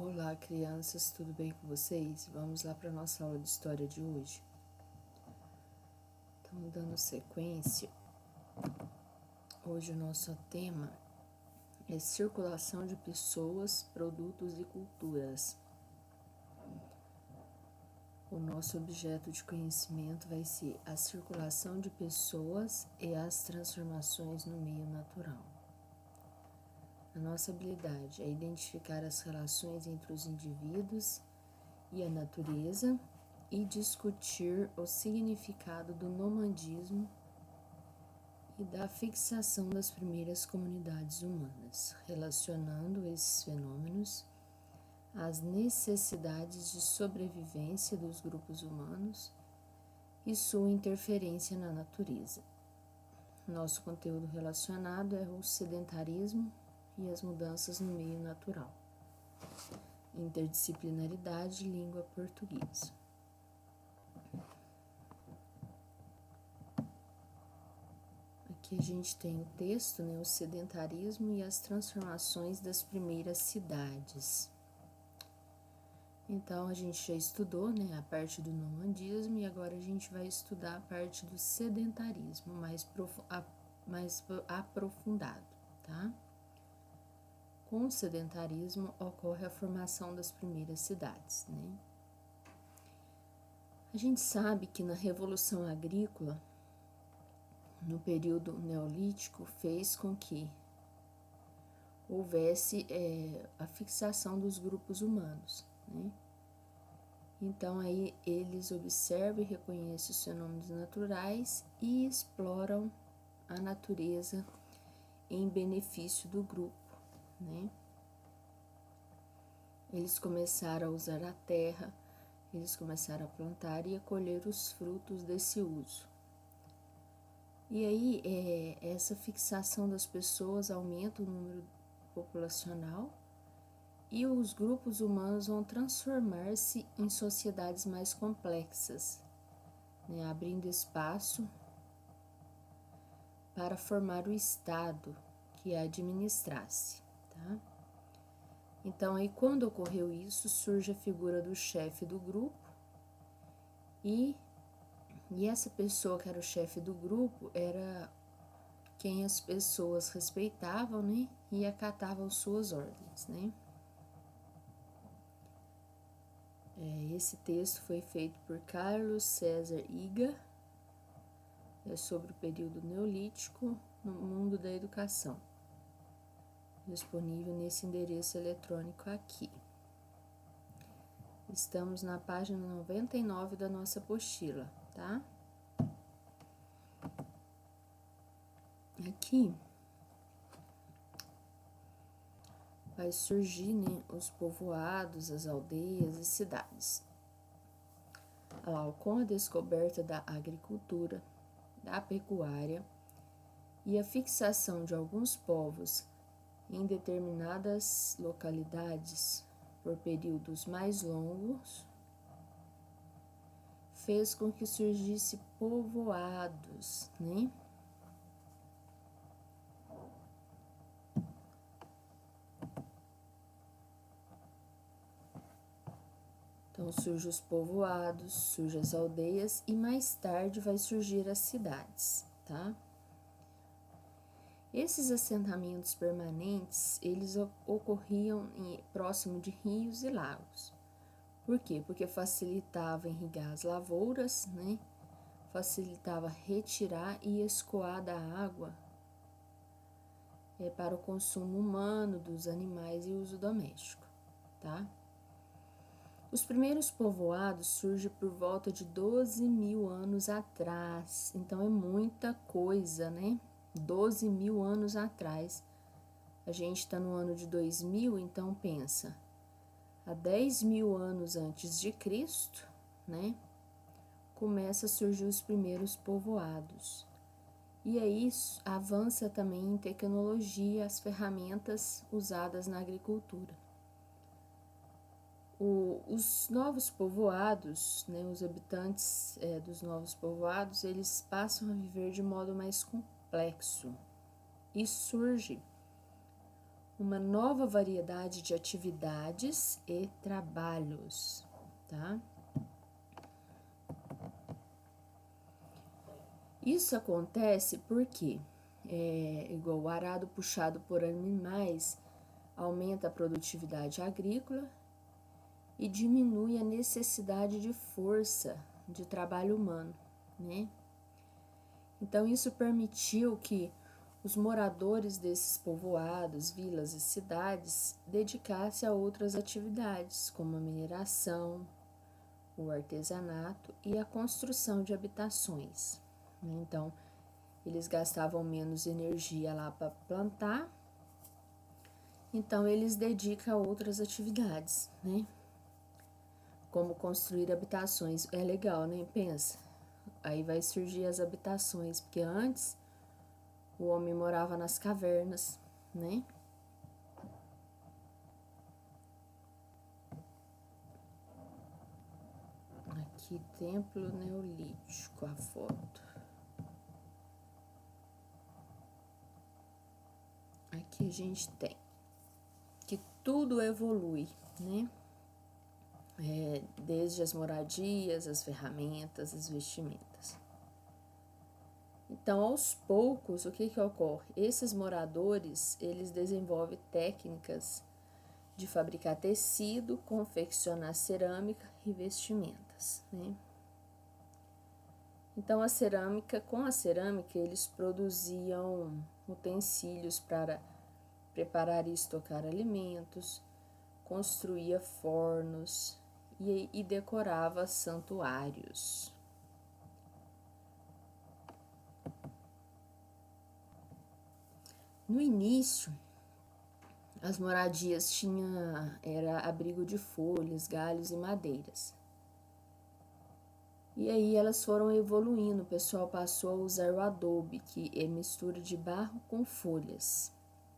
Olá, crianças, tudo bem com vocês? Vamos lá para a nossa aula de história de hoje. Estamos dando sequência. Hoje o nosso tema é circulação de pessoas, produtos e culturas. O nosso objeto de conhecimento vai ser a circulação de pessoas e as transformações no meio natural. A nossa habilidade é identificar as relações entre os indivíduos e a natureza e discutir o significado do nomadismo e da fixação das primeiras comunidades humanas, relacionando esses fenômenos às necessidades de sobrevivência dos grupos humanos e sua interferência na natureza. Nosso conteúdo relacionado é o sedentarismo e as mudanças no meio natural. Interdisciplinaridade, língua portuguesa. Aqui a gente tem o texto, o sedentarismo e as transformações das primeiras cidades. Então, a gente já estudou, a parte do nomadismo e agora a gente vai estudar a parte do sedentarismo mais aprofundado, tá? Com o sedentarismo ocorre a formação das primeiras cidades, A gente sabe que na Revolução Agrícola, no período neolítico, fez com que houvesse a fixação dos grupos humanos, Então, aí eles observam e reconhecem os fenômenos naturais e exploram a natureza em benefício do grupo, Eles começaram a usar a terra, eles começaram a plantar e a colher os frutos desse uso. E aí, essa fixação das pessoas aumenta o número populacional e os grupos humanos vão transformar-se em sociedades mais complexas, abrindo espaço para formar o Estado que a administrasse, tá? Então, aí, quando ocorreu isso, surge a figura do chefe do grupo e essa pessoa que era o chefe do grupo era quem as pessoas respeitavam, e acatavam suas ordens, Esse texto foi feito por Carlos César Iga, sobre o período neolítico no mundo da educação, disponível nesse endereço eletrônico aqui. Estamos na página 99 da nossa apostila, tá? Aqui vai surgir, os povoados, as aldeias e cidades. Com a descoberta da agricultura, da pecuária e a fixação de alguns povos em determinadas localidades por períodos mais longos, fez com que surgisse povoados, Então, surgem os povoados, surgem as aldeias e mais tarde vai surgir as cidades, tá? Esses assentamentos permanentes, eles ocorriam próximo de rios e lagos. Por quê? Porque facilitava irrigar as lavouras, Facilitava retirar e escoar da água para o consumo humano, dos animais e uso doméstico, tá? Os primeiros povoados surgem por volta de 12 mil anos atrás, então é muita coisa, 12 mil anos atrás. A gente está no ano de 2000, então pensa, há 10 mil anos antes de Cristo, começa a surgir os primeiros povoados. E aí avança também em tecnologia, as ferramentas usadas na agricultura. Os novos povoados, os habitantes dos novos povoados, eles passam a viver de modo mais complexo e surge uma nova variedade de atividades e trabalhos, tá? Isso acontece porque, igual o arado puxado por animais, aumenta a produtividade agrícola e diminui a necessidade de força de trabalho humano, né? Então, isso permitiu que os moradores desses povoados, vilas e cidades dedicassem a outras atividades, como a mineração, o artesanato e a construção de habitações. Então, eles gastavam menos energia lá para plantar, então eles dedicam a outras atividades, né? Como construir habitações. É legal, né? Pensa. Aí vai surgir as habitações, porque antes o homem morava nas cavernas, né? Aqui, templo neolítico, a foto. Aqui a gente tem que tudo evolui, né? Desde as moradias, as ferramentas, as vestimentas. Então, aos poucos, o que ocorre? Esses moradores, eles desenvolvem técnicas de fabricar tecido, confeccionar cerâmica e vestimentas, né? Então, com a cerâmica, eles produziam utensílios para preparar e estocar alimentos, construía fornos e decorava santuários. No início, as moradias era abrigo de folhas, galhos e madeiras. E aí elas foram evoluindo, o pessoal passou a usar o adobe, que é mistura de barro com folhas,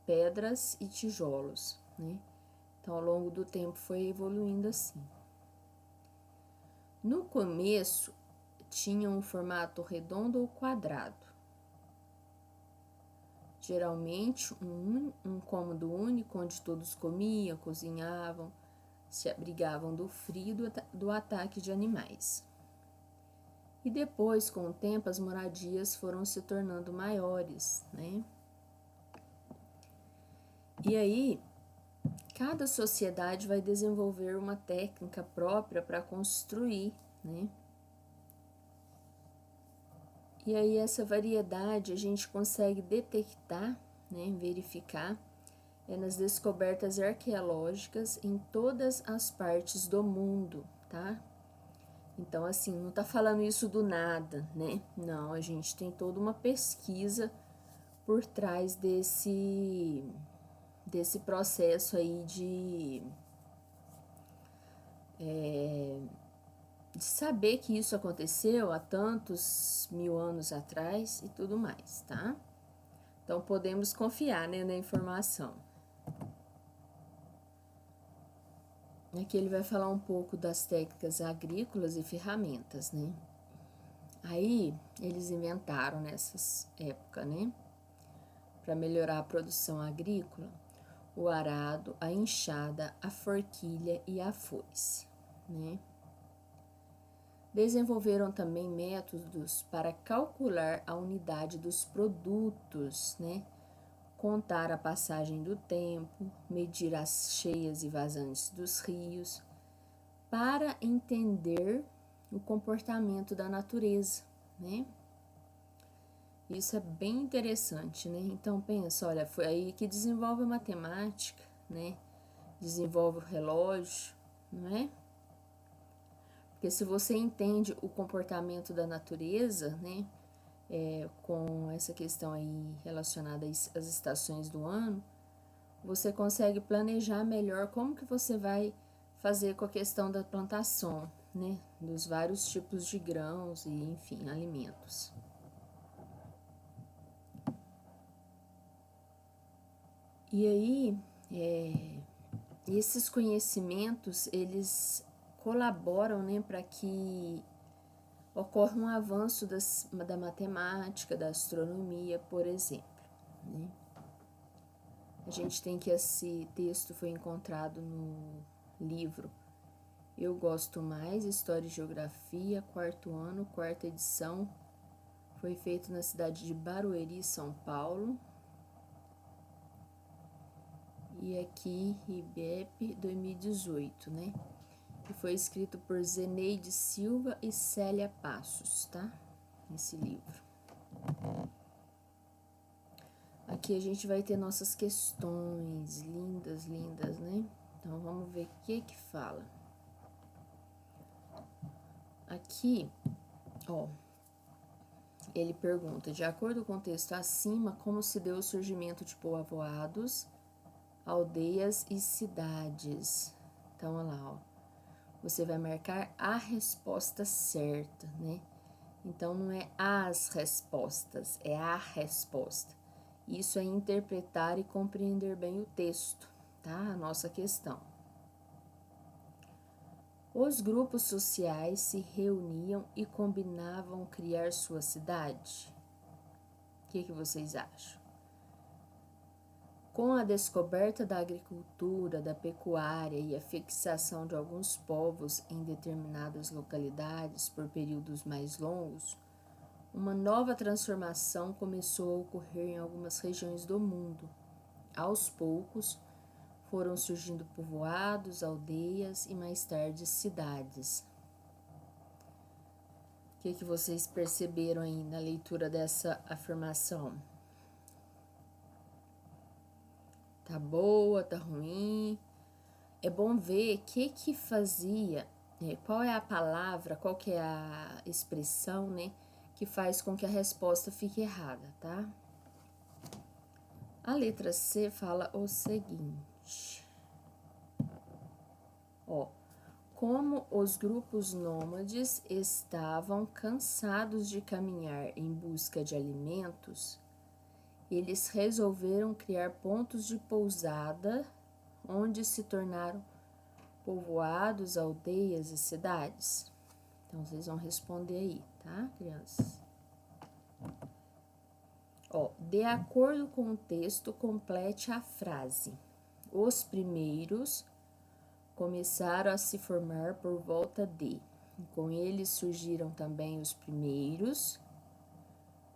pedras e tijolos, né? Então, ao longo do tempo foi evoluindo assim. No começo, tinha um formato redondo ou quadrado. Geralmente, um cômodo único, onde todos comiam, cozinhavam, se abrigavam do frio do ataque de animais. E depois, com o tempo, as moradias foram se tornando maiores, né? E aí, cada sociedade vai desenvolver uma técnica própria para construir, né? E aí essa variedade a gente consegue detectar, né, verificar, nas descobertas arqueológicas em todas as partes do mundo, tá? Então, assim, não tá falando isso do nada, né? Não, a gente tem toda uma pesquisa por trás desse processo aí de saber que isso aconteceu há tantos mil anos atrás e tudo mais, tá? Então, podemos confiar, né, na informação. Aqui ele vai falar um pouco das técnicas agrícolas e ferramentas, né? Aí, eles inventaram nessas épocas, né, para melhorar a produção agrícola, o arado, a enxada, a forquilha e a foice, né? Desenvolveram também métodos para calcular a unidade dos produtos, né? Contar a passagem do tempo, medir as cheias e vazantes dos rios, para entender o comportamento da natureza, né? Isso é bem interessante, né? Então pensa, olha, foi aí que desenvolve a matemática, né? Desenvolve o relógio, não é? Porque se você entende o comportamento da natureza, né, com essa questão aí relacionada às estações do ano, você consegue planejar melhor como que você vai fazer com a questão da plantação, né, dos vários tipos de grãos e, enfim, alimentos. E aí, esses conhecimentos, eles colaboram, né, para que ocorre um avanço da matemática, da astronomia, por exemplo, né? A gente tem que esse texto foi encontrado no livro Eu Gosto Mais, História e Geografia, quarto ano, quarta edição. Foi feito na cidade de Barueri, São Paulo. E aqui, IBEP 2018, né? E foi escrito por Zeneide Silva e Célia Passos, tá? Esse livro. Aqui a gente vai ter nossas questões lindas, lindas, né? Então, vamos ver o que que fala. Aqui, ó, ele pergunta, de acordo com o texto acima, como se deu o surgimento de povoados, aldeias e cidades. Então, olha lá, ó. Você vai marcar a resposta certa, né? Então, não é as respostas, é a resposta. Isso é interpretar e compreender bem o texto, tá? A nossa questão. Os grupos sociais se reuniam e combinavam criar sua cidade? O que vocês acham? Com a descoberta da agricultura, da pecuária e a fixação de alguns povos em determinadas localidades por períodos mais longos, uma nova transformação começou a ocorrer em algumas regiões do mundo. Aos poucos, foram surgindo povoados, aldeias e mais tarde cidades. O que vocês perceberam aí na leitura dessa afirmação? Tá boa, tá ruim? É bom ver o que fazia, qual é a palavra, qual que é a expressão, né, que faz com que a resposta fique errada, tá? A letra C fala o seguinte, ó, como os grupos nômades estavam cansados de caminhar em busca de alimentos, eles resolveram criar pontos de pousada, onde se tornaram povoados, aldeias e cidades. Então, vocês vão responder aí, tá, crianças? Ó, de acordo com o texto, complete a frase. Os primeiros começaram a se formar por volta de. Com eles surgiram também os primeiros,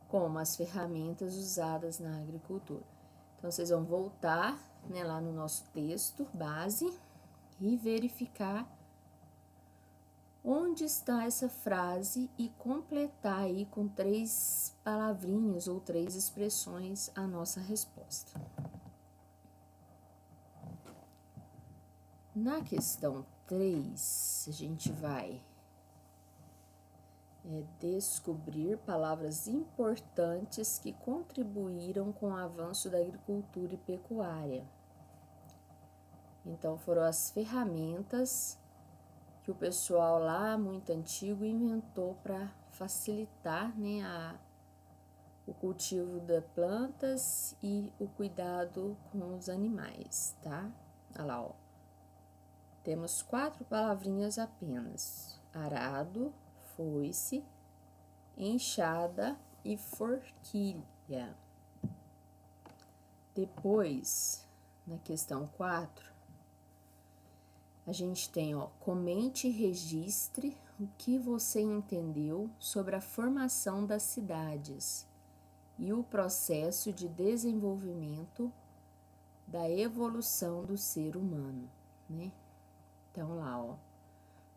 como as ferramentas usadas na agricultura. Então, vocês vão voltar, né, lá no nosso texto base e verificar onde está essa frase e completar aí com 3 palavrinhas ou 3 expressões a nossa resposta. Na questão 3, a gente vai descobrir palavras importantes que contribuíram com o avanço da agricultura e pecuária. Então, foram as ferramentas que o pessoal lá muito antigo inventou para facilitar, né, o cultivo das plantas e o cuidado com os animais, tá? Olha lá, ó. Temos 4 palavrinhas apenas: arado, foice, enxada e forquilha. Depois, na questão 4, a gente tem, ó, comente e registre o que você entendeu sobre a formação das cidades e o processo de desenvolvimento da evolução do ser humano, né? Então, lá, ó,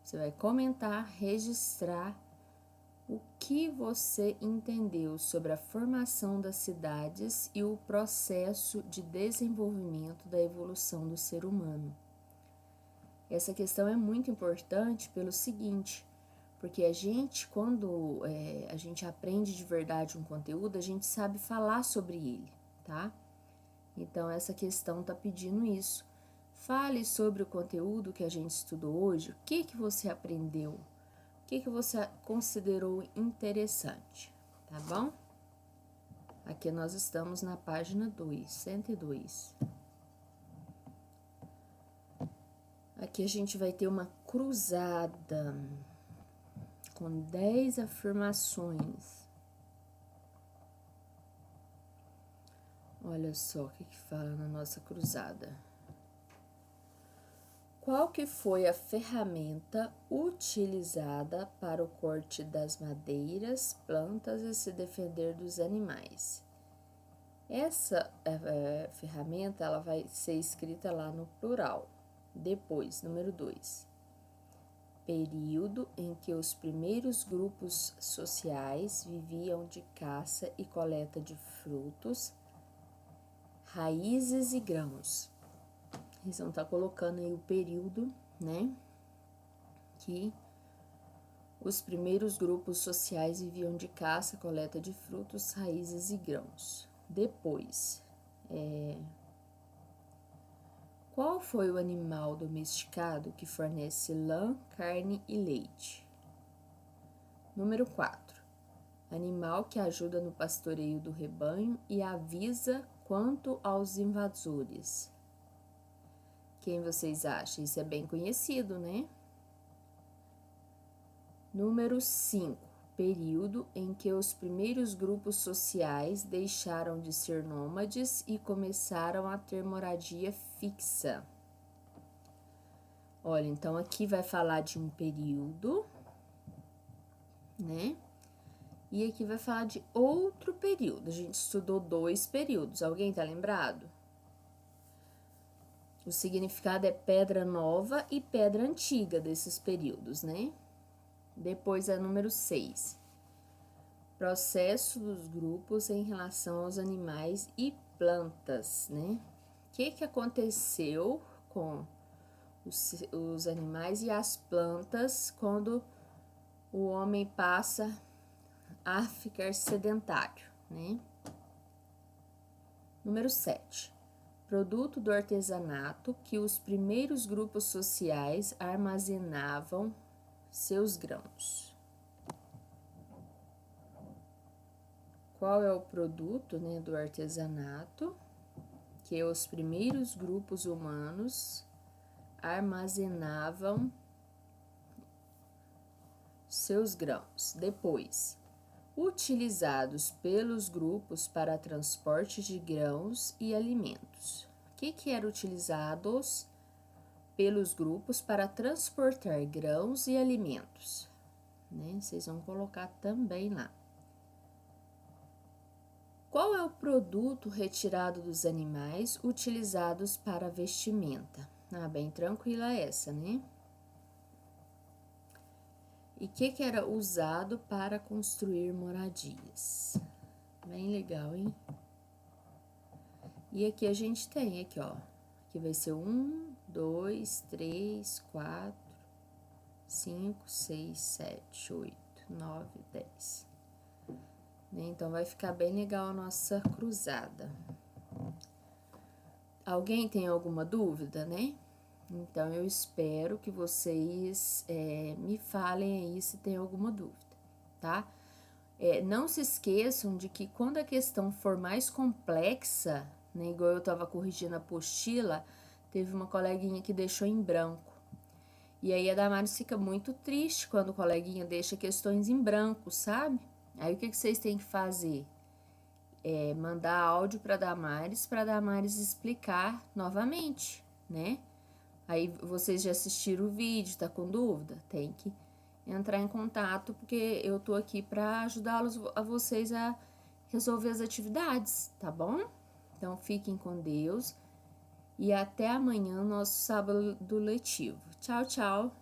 você vai comentar, registrar o que você entendeu sobre a formação das cidades e o processo de desenvolvimento da evolução do ser humano. Essa questão é muito importante pelo seguinte, porque a gente, quando a gente aprende de verdade um conteúdo, a gente sabe falar sobre ele, tá? Então, essa questão tá pedindo isso. Fale sobre o conteúdo que a gente estudou hoje, o que você aprendeu, o que você considerou interessante, tá bom? Aqui nós estamos na página 2, 102. Aqui a gente vai ter uma cruzada com 10 afirmações. Olha só o que fala na nossa cruzada. Qual que foi a ferramenta utilizada para o corte das madeiras, plantas e se defender dos animais? Essa ferramenta ela vai ser escrita lá no plural. Depois, número 2. Período em que os primeiros grupos sociais viviam de caça e coleta de frutos, raízes e grãos. Eles vão estar colocando aí o período, né? Que os primeiros grupos sociais viviam de caça, coleta de frutos, raízes e grãos. Depois, qual foi o animal domesticado que fornece lã, carne e leite? Número 4. Animal que ajuda no pastoreio do rebanho e avisa quanto aos invasores. Quem vocês acham? Isso é bem conhecido, né? Número 5. Período em que os primeiros grupos sociais deixaram de ser nômades e começaram a ter moradia fixa. Olha, então aqui vai falar de um período, né? E aqui vai falar de outro período. A gente estudou 2 períodos. Alguém tá lembrado? O significado é pedra nova e pedra antiga desses períodos, né? Depois é número 6. Processo dos grupos em relação aos animais e plantas, né? O que aconteceu com os animais e as plantas quando o homem passa a ficar sedentário, né? Número 7. Produto do artesanato que os primeiros grupos sociais armazenavam seus grãos. Qual é o produto, né, do artesanato que os primeiros grupos humanos armazenavam seus grãos? Depois, utilizados pelos grupos para transporte de grãos e alimentos. O que era utilizados pelos grupos para transportar grãos e alimentos? Né? Vocês vão colocar também lá. Qual é o produto retirado dos animais utilizados para vestimenta? Bem tranquila essa, né? E o que era usado para construir moradias? Bem legal, hein? E aqui a gente tem, aqui ó, aqui vai ser 1, 2, 3, 4, 5, 6, 7, 8, 9, 10. Então, vai ficar bem legal a nossa cruzada. Alguém tem alguma dúvida, né? Então, eu espero que vocês me falem aí se tem alguma dúvida, tá? Não se esqueçam de que quando a questão for mais complexa, né, igual eu estava corrigindo a apostila, teve uma coleguinha que deixou em branco. E aí a Damares fica muito triste quando o coleguinha deixa questões em branco, sabe? Aí o que vocês têm que fazer? Mandar áudio para Damares explicar novamente, né? Aí vocês já assistiram o vídeo, tá com dúvida? Tem que entrar em contato, porque eu tô aqui para ajudá-los a vocês a resolver as atividades, tá bom? Então fiquem com Deus e até amanhã, nosso sábado letivo. Tchau, tchau!